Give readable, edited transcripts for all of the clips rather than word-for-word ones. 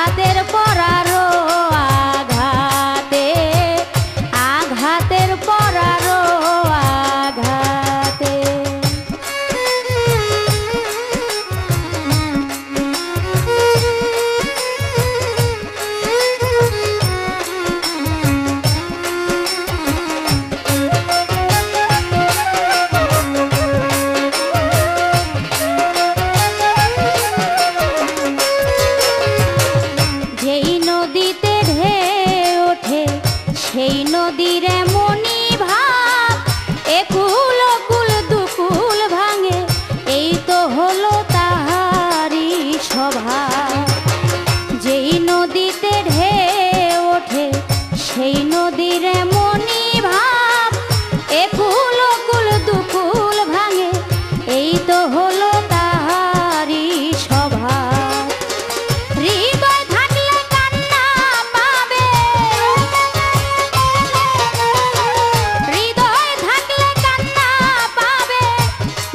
আঘাতের পর আরো আঘাতে, আঘাতের পর আরো আঘাতে। যেই নদীতে ঢেউ ওঠে সেই নদীর এমনি ভাব, একুল কুল দুকুল ভাঙে এই তো হলো তাহারি স্বভাব। যেই নদীতে ঢেউ ওঠে সেই নদীর এমনি ভাব, একুল কুল দুকুল ভাঙে এই তো হলো তাহারি স্বভাব। হৃদয় থাকলে কান্না পাবে, হৃদয় থাকলে কান্না পাবে,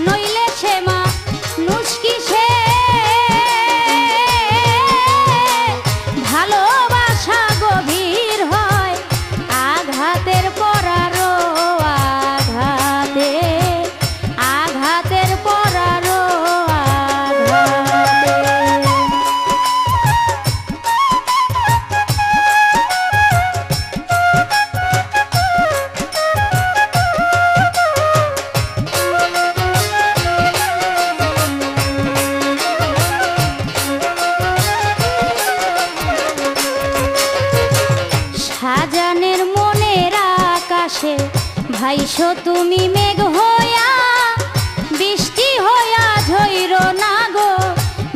নইলে সে মানুষ কিসে। ভালোবাসা গভীর হয় আঘাতের পর আরো আঘাতে, আঘাতের পর আরো আঘাতে। সাজানের মনের আকাশে ভাইসো তুমি মেঘ হইয়া, বৃষ্টি হইয়া ঝইর না গো,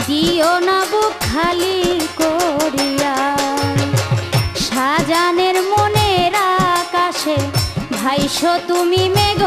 দিও না বুক খালি করিয়া। সাজানের মনের আকাশে ভাইসো তুমি মেঘ